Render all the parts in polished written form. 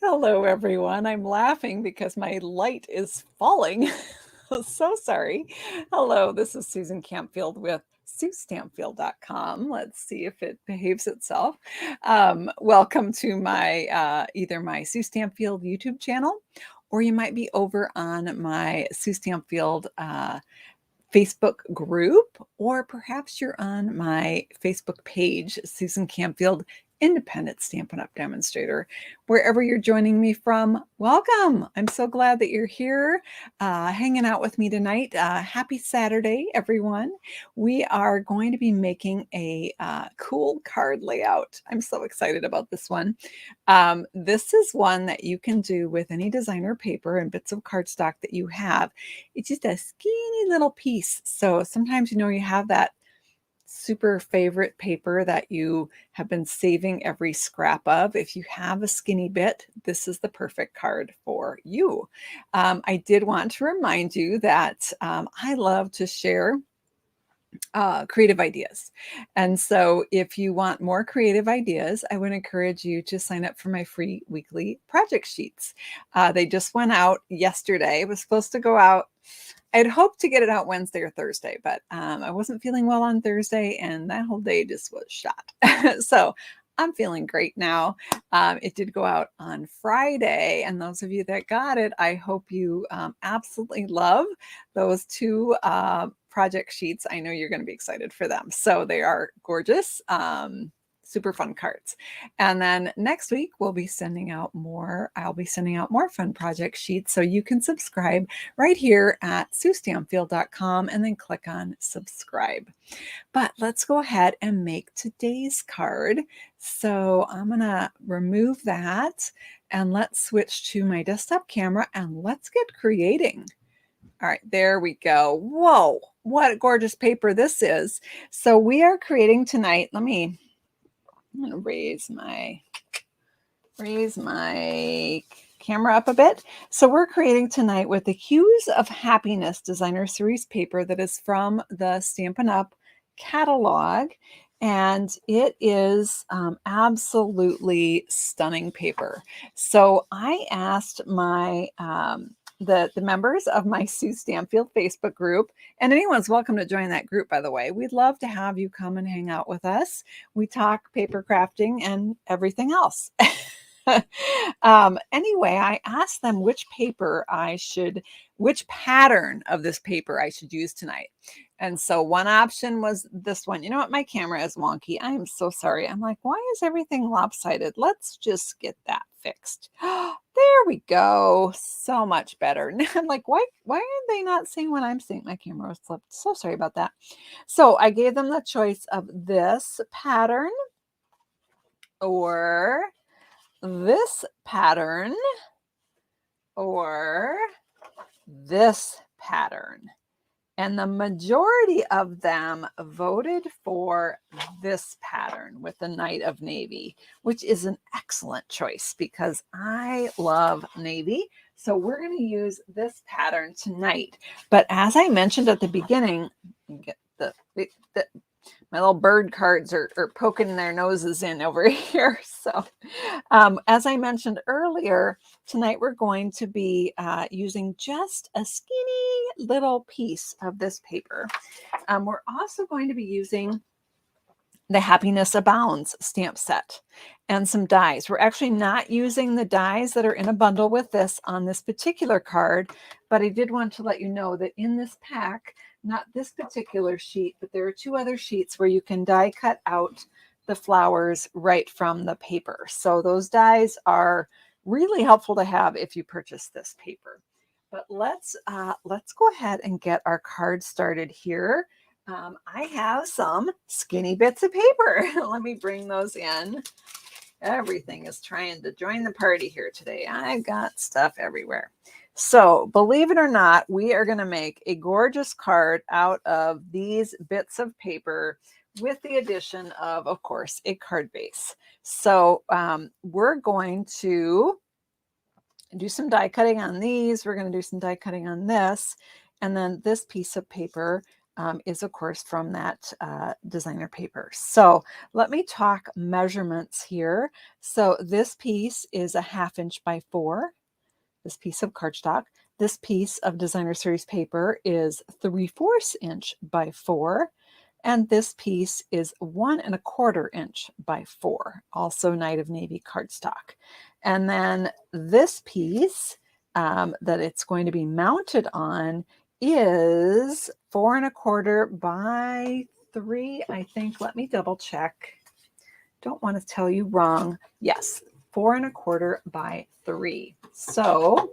Hello, everyone. I'm laughing because my light is falling. So sorry. Hello, this is Susan Campfield with SueStampfield.com. Let's see if it behaves itself. Welcome to my either my Sue Stampfield YouTube channel, or you might be over on my Sue Stampfield Facebook group, or perhaps you're on my Facebook page, Susan Campfield, Independent Stampin' Up! Demonstrator. Wherever you're joining me from, welcome. I'm so glad that you're here hanging out with me tonight. Happy Saturday, everyone. We are going to be making a cool card layout. I'm so excited about this one. This is one that you can do with any designer paper and bits of cardstock that you have. It's just a skinny little piece. So sometimes, you have that super favorite paper that you have been saving every scrap of. If you have a skinny bit, this is the perfect card for you. I did want to remind you that I love to share creative ideas. And so if you want more creative ideas, I would encourage you to sign up for my free weekly project sheets. They just went out yesterday. It was supposed to go out. I'd hoped to get it out Wednesday or Thursday, but I wasn't feeling well on Thursday and that whole day just was shot. So I'm feeling great now. It did go out on Friday, and those of you that got it, I hope you absolutely love those two project sheets. I know you're going to be excited for them. So they are gorgeous. Super fun cards. And then next week we'll be sending out more. I'll be sending out more fun project sheets, so you can subscribe right here at SueStampfield.com and then click on subscribe. But let's go ahead and make today's card. So I'm going to remove that and let's switch to my desktop camera and let's get creating. All right, there we go. Whoa, what gorgeous paper this is. So we are creating tonight. I'm going to raise my camera up a bit. So we're creating tonight with the Hues of Happiness Designer Series paper that is from the Stampin' Up! Catalog. And it is absolutely stunning paper. So I asked my the members of my Sue Stampfield Facebook group, and anyone's welcome to join that group, by the way. We'd love to have you come and hang out with us. We talk paper crafting and everything else. Anyway, I asked them which pattern of this paper I should use tonight. And so one option was this one. You know what? My camera is wonky. I am so sorry. I'm like, why is everything lopsided? Let's just get that fixed. There we go. So much better. Now I'm like, why are they not seeing what I'm seeing? My camera was flipped. So sorry about that. So I gave them the choice of this pattern or this pattern or this pattern. And the majority of them voted for this pattern with the Night of Navy, which is an excellent choice because I love navy. So we're going to use this pattern tonight. But as I mentioned at the beginning, get my little bird cards are poking their noses in over here. So as I mentioned earlier, tonight we're going to be using just a skinny little piece of this paper. We're also going to be using the Happiness Abounds stamp set and some dies. We're actually not using the dies that are in a bundle with this on this particular card, but I did want to let you know that in this pack, not this particular sheet, but there are two other sheets where you can die cut out the flowers right from the paper. So those dies are really helpful to have if you purchase this paper. But let's go ahead and get our card started here. I have some skinny bits of paper. Let me bring those in. Everything is trying to join the party here today. I've got stuff everywhere. So believe it or not, we are going to make a gorgeous card out of these bits of paper with the addition of course, a card base. So we're going to do some die cutting on these. We're going to do some die cutting on this. And then this piece of paper is, of course, from that designer paper. So let me talk measurements here. So this piece is a 1/2 inch by 4, this piece of cardstock. This piece of designer series paper is 3/4 inch by 4. And this piece is 1 1/4 inch by 4, also Night of Navy cardstock. And then this piece that it's going to be mounted on is 4 1/4 by 3, I think. Let me double check. Don't want to tell you wrong. Yes, 4 1/4 by 3. So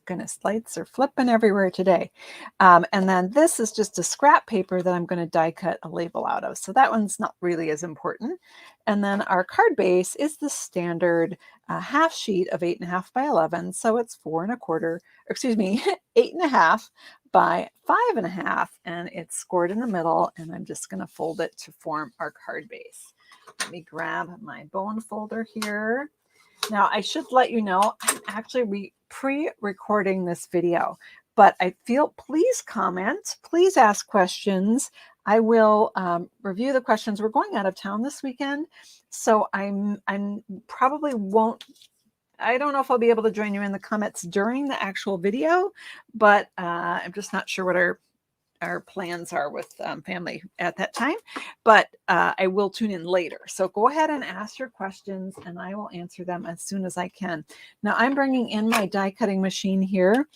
goodness, lights are flipping everywhere today. And then this is just a scrap paper that I'm going to die cut a label out of. So that one's not really as important. And then our card base is the standard half sheet of 8.5 by 11. So it's 4 1/4, excuse me, 8.5 by 5.5. And it's scored in the middle. And I'm just going to fold it to form our card base. Let me grab my bone folder here. Now, I should let you know, I'm actually pre-recording this video, but I feel, please comment, please ask questions. I will review the questions. We're going out of town this weekend, so I'm probably won't, I don't know if I'll be able to join you in the comments during the actual video, but I'm just not sure what our plans are with family at that time, but I will tune in later. So go ahead and ask your questions and I will answer them as soon as I can. Now I'm bringing in my die cutting machine here.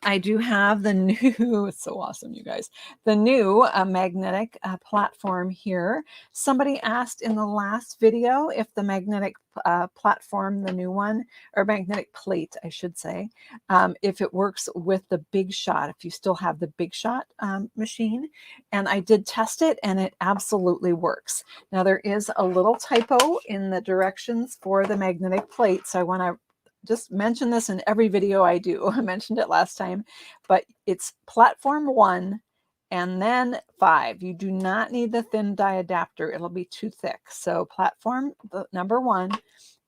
I do have the new, it's so awesome, you guys, the new magnetic platform here. Somebody asked in the last video if the magnetic platform, the new one, or magnetic plate, I should say, if it works with the Big Shot, if you still have the Big Shot machine. And I did test it and it absolutely works. Now there is a little typo in the directions for the magnetic plate, so I want to just mention this in every video I do. I mentioned it last time, but it's platform 1 and then 5. You do not need the thin die adapter. It'll be too thick. So platform the number 1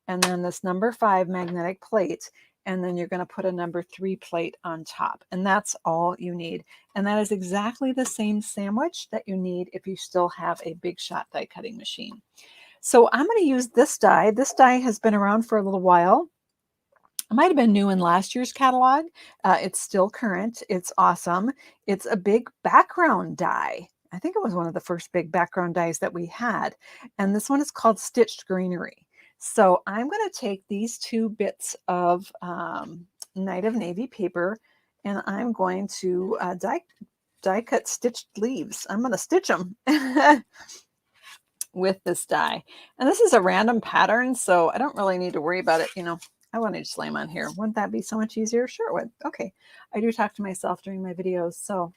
and then this number 5 magnetic plate. And then you're going to put a number 3 plate on top. And that's all you need. And that is exactly the same sandwich that you need if you still have a Big Shot die cutting machine. So I'm going to use this die. This die has been around for a little while. It might have been new in last year's catalog. It's still current. It's awesome. It's a big background die. I think it was one of the first big background dies that we had. And this one is called Stitched Greenery. So I'm going to take these 2 bits of Night of Navy paper and I'm going to die cut stitched leaves. I'm going to stitch them with this die. And this is a random pattern, so I don't really need to worry about it, you know. I want to just slam on here. Wouldn't that be so much easier? Sure it would. Okay. I do talk to myself during my videos, so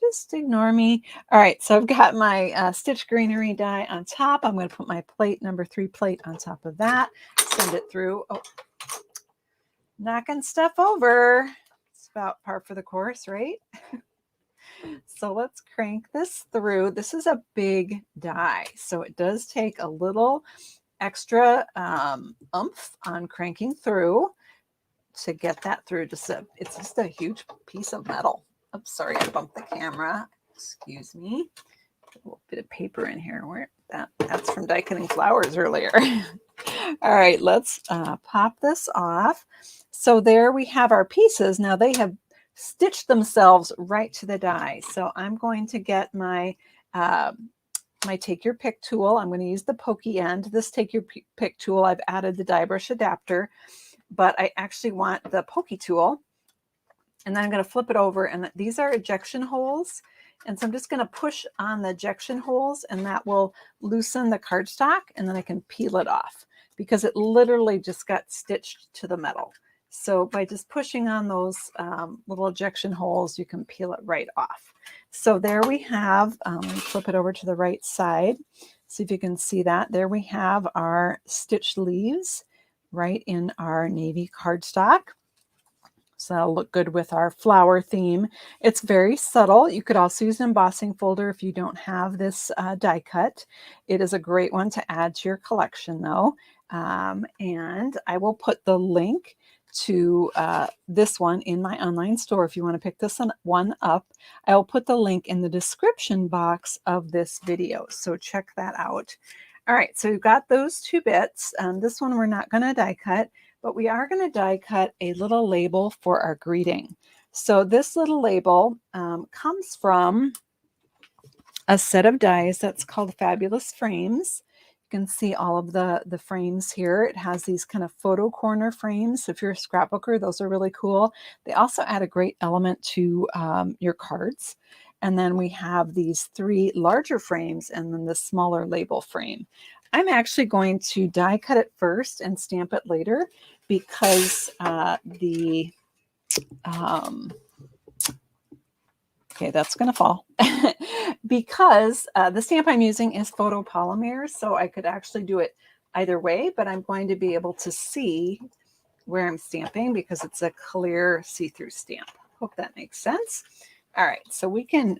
just ignore me. All right. So I've got my Stitch Greenery die on top. I'm going to put my plate, number 3 plate on top of that. Send it through. Oh, knocking stuff over. It's about par for the course, right? So let's crank this through. This is a big die, so it does take a little extra oomph on cranking through to get that through. It's just a huge piece of metal. Oops, sorry, I bumped the camera. Excuse me. A little bit of paper in here. That's from die cutting flowers earlier. All right, let's pop this off. So there we have our pieces. Now they have stitched themselves right to the die. So I'm going to get my my Take Your Pick tool. I'm going to use the pokey end. This Take Your Pick tool, I've added the die brush adapter, but I actually want the pokey tool. And then I'm going to flip it over, and these are ejection holes. And so I'm just going to push on the ejection holes, and that will loosen the cardstock, and then I can peel it off because it literally just got stitched to the metal. So by just pushing on those little ejection holes, you can peel it right off. So there we have, let me flip it over to the right side. See if you can see that. There we have our stitched leaves right in our navy cardstock. So that'll look good with our flower theme. It's very subtle. You could also use an embossing folder if you don't have this die cut. It is a great one to add to your collection though. And I will put the link to this one in my online store. If you want to pick this one up, I will put the link in the description box of this video. So check that out. All right, so we've got those 2 bits. This one we're not going to die cut, but we are going to die cut a little label for our greeting. So this little label comes from a set of dies that's called Fabulous Frames. You can see all of the frames here. It has these kind of photo corner frames. So if you're a scrapbooker, those are really cool. They also add a great element to your cards. And then we have these 3 larger frames and then the smaller label frame. I'm actually going to die cut it first and stamp it later because okay, that's going to fall because the stamp I'm using is photopolymer, so I could actually do it either way, but I'm going to be able to see where I'm stamping because it's a clear see-through stamp. Hope that makes sense. All right, so we can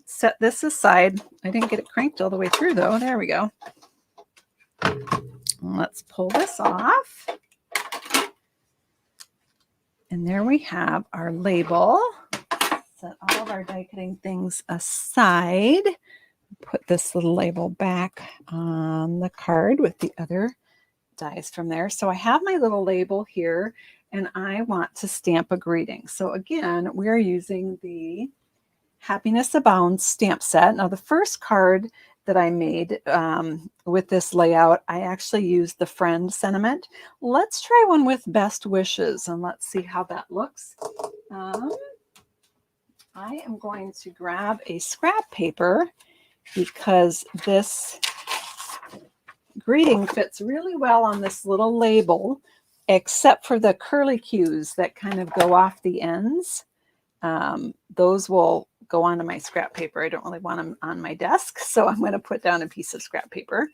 set this aside. I didn't get it cranked all the way through though. There we go. Let's pull this off. And there we have our label. Set all of our die cutting things aside. Put this little label back on the card with the other dies from there. So I have my little label here and I want to stamp a greeting. So again, we're using the Happiness Abounds stamp set. Now the first card that I made with this layout, I actually used the friend sentiment. Let's try one with best wishes and let's see how that looks. I am going to grab a scrap paper because this greeting fits really well on this little label, except for the curly cues that kind of go off the ends. Those will go onto my scrap paper. I don't really want them on my desk, so I'm going to put down a piece of scrap paper.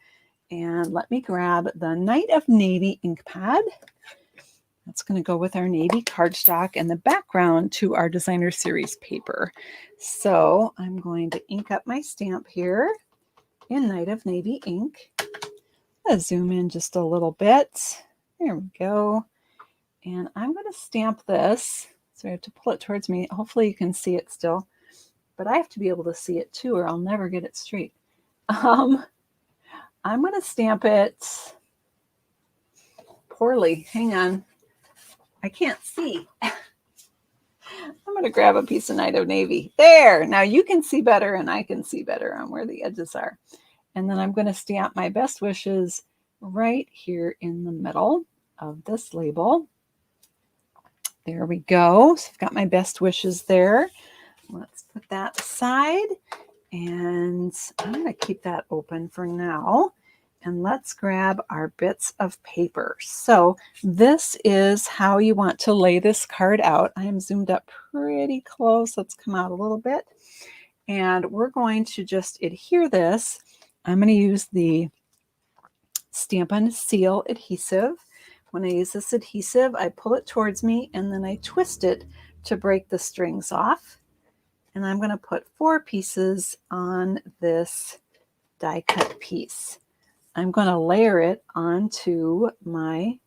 And let me grab the Night of Navy ink pad. That's going to go with our navy cardstock and the background to our designer series paper. So I'm going to ink up my stamp here in Night of Navy ink. I'll zoom in just a little bit. There we go. And I'm going to stamp this. So I have to pull it towards me. Hopefully you can see it still. But I have to be able to see it too or I'll never get it straight. I'm going to stamp it poorly. Hang on. I can't see. I'm going to grab a piece of Night of Navy. There. Now you can see better and I can see better on where the edges are. And then I'm going to stamp my best wishes right here in the middle of this label. There we go. So I've got my best wishes there. Let's put that aside. And I'm going to keep that open for now. And let's grab our bits of paper. So this is how you want to lay this card out. I am zoomed up pretty close. Let's come out a little bit. And we're going to just adhere this. I'm going to use the Stampin' Seal adhesive. When I use this adhesive, I pull it towards me and then I twist it to break the strings off. And I'm going to put 4 pieces on this die cut piece. I'm going to layer it onto my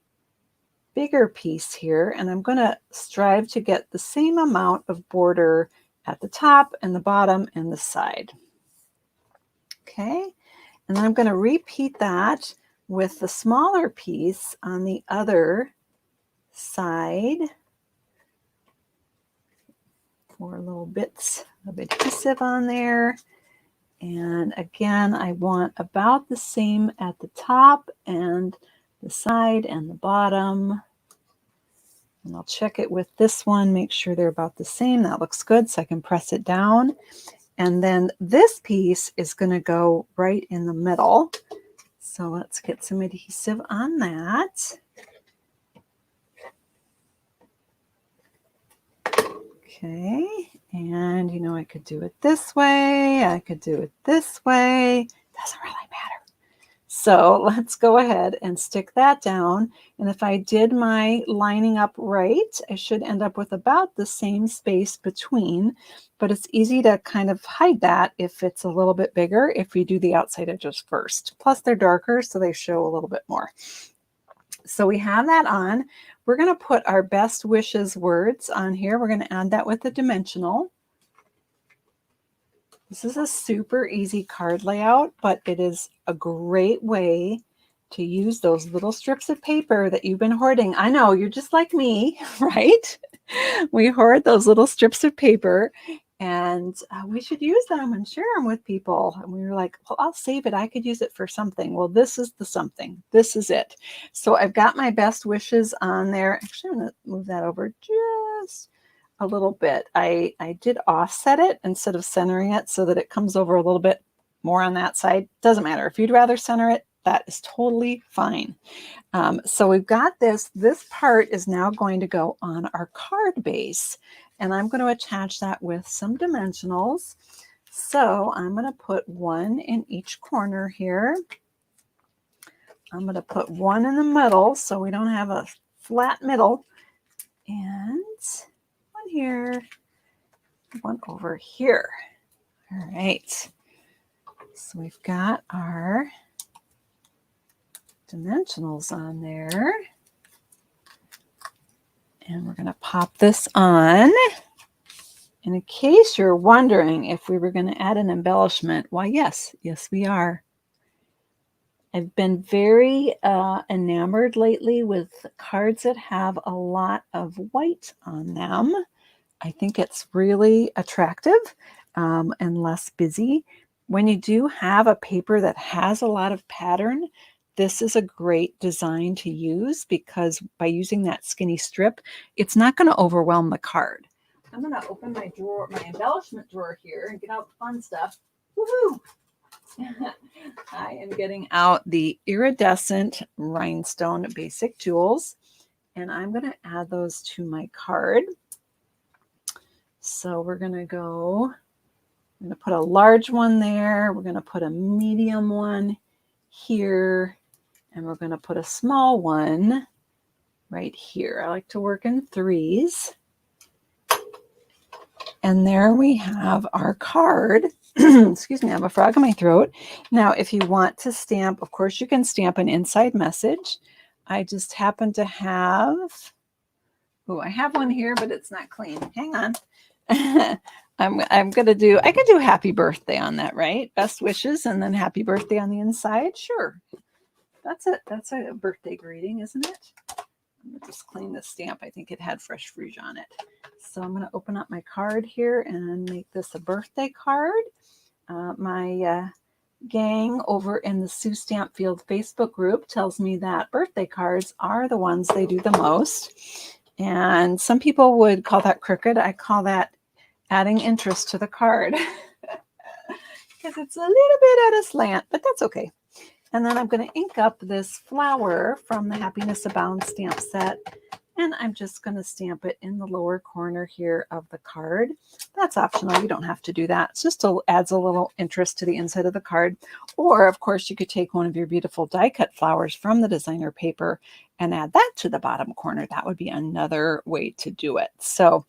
bigger piece here, and I'm going to strive to get the same amount of border at the top and the bottom and the side. Okay, and then I'm going to repeat that with the smaller piece on the other side. 4 little bits of adhesive on there. And again, I want about the same at the top and the side and the bottom. And I'll check it with this one, make sure they're about the same. That looks good, so I can press it down. And then this piece is going to go right in the middle. So let's get some adhesive on that. Okay, and you know, I could do it this way, I could do it this way, doesn't really matter. So let's go ahead and stick that down. And if I did my lining up right, I should end up with about the same space between, but it's easy to kind of hide that if it's a little bit bigger, if you do the outside edges first. Plus they're darker, so they show a little bit more. So we have that on. We're going to put our best wishes words on here. We're going to add that with the dimensional. This is a super easy card layout, but it is a great way to use those little strips of paper that you've been hoarding. I know you're just like me, right? We hoard those little strips of paper, and we should use them and share them with people. And we were like, well, I'll save it. I could use it for something. Well, this is the something. This is it. So I've got my best wishes on there. Actually, I'm going to move that over just a little bit. I did offset it instead of centering it so that it comes over a little bit more on that side. Doesn't matter. If you'd rather center it, that is totally fine. So we've got this. This part is now going to go on our card base, and I'm going to attach that with some dimensionals. So I'm going to put one in each corner here. I'm going to put one in the middle so we don't have a flat middle, and one here, one over here. All right. So we've got our dimensionals on there. And we're going to pop this on. And in case you're wondering if we were going to add an embellishment, why, yes, we are. I've been very enamored lately with cards that have a lot of white on them. I think it's really attractive and less busy. When you do have a paper that has a lot of pattern, this is a great design to use because by using that skinny strip, it's not going to overwhelm the card. I'm going to open my drawer, my embellishment drawer here, and get out the fun stuff. Woohoo! I am getting out the iridescent rhinestone basic jewels, and I'm going to add those to my card. So we're going to go, I'm going to put a large one there. We're going to put a medium one here, and we're going to put a small one right here. I like to work in threes. And there we have our card. Excuse me, I have a frog in my throat. Now, if you want to stamp, of course, you can stamp an inside message. I just happen to have, I have one here, but it's not clean. Hang on. I'm going to do, I could do happy birthday on that, right? Best wishes and then happy birthday on the inside. Sure. That's it. That's a birthday greeting, isn't it? I'm going to just clean the stamp. I think it had fresh fruit on it. So I'm going to open up my card here and make this a birthday card. My gang over in the Sue Stampfield Facebook group tells me that birthday cards are the ones they do the most. And some people would call that crooked. I call that adding interest to the card because it's a little bit at a slant, but that's okay. And then I'm going to ink up this flower from the Happiness Abounds stamp set. And I'm just going to stamp it in the lower corner here of the card. That's optional. You don't have to do that. It just adds a little interest to the inside of the card. Or, of course, you could take one of your beautiful die-cut flowers from the designer paper and add that to the bottom corner. That would be another way to do it. So,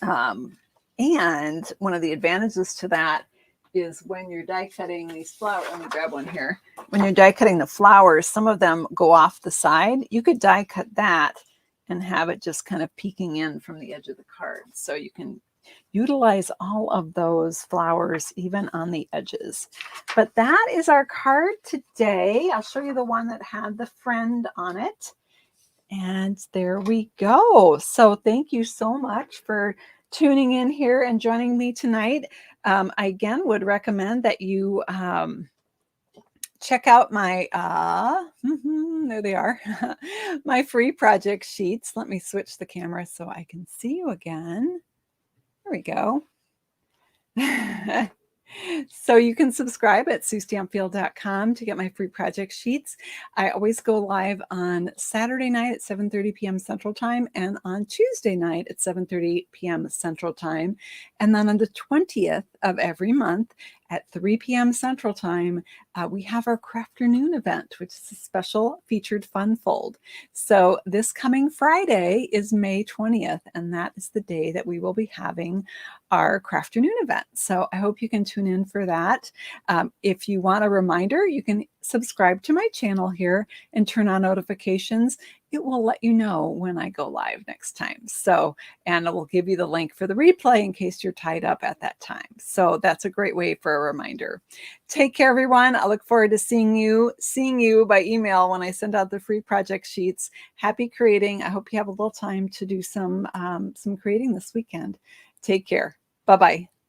and one of the advantages to that is when you're die cutting these flowers, let me grab one here. When you're die cutting the flowers, some of them go off the side. You could die cut that and have it just kind of peeking in from the edge of the card. So you can utilize all of those flowers even on the edges. But that is our card today. I'll show you the one that had the friend on it. And there we go. So thank you so much for tuning in here and joining me tonight. I again would recommend that you check out my, there they are, my free project sheets. Let me switch the camera so I can see you again. There we go. So you can subscribe at SueStampfield.com to get my free project sheets. I always go live on Saturday night at 7:30 p.m. Central Time and on Tuesday night at 7:30 p.m. Central Time. And then on the 20th of every month at 3 p.m. Central Time, we have our Crafternoon event, which is a special featured fun fold. So this coming Friday is May 20th, and that is the day that we will be having our Crafternoon event. So I hope you can tune in for that. If you want a reminder, you can subscribe to my channel here and turn on notifications, it will let you know when I go live next time. So, and it will give you the link for the replay in case you're tied up at that time. So that's a great way for a reminder. Take care, everyone. I look forward to seeing you by email when I send out the free project sheets. Happy creating. I hope you have a little time to do some creating this weekend. Take care. Bye-bye.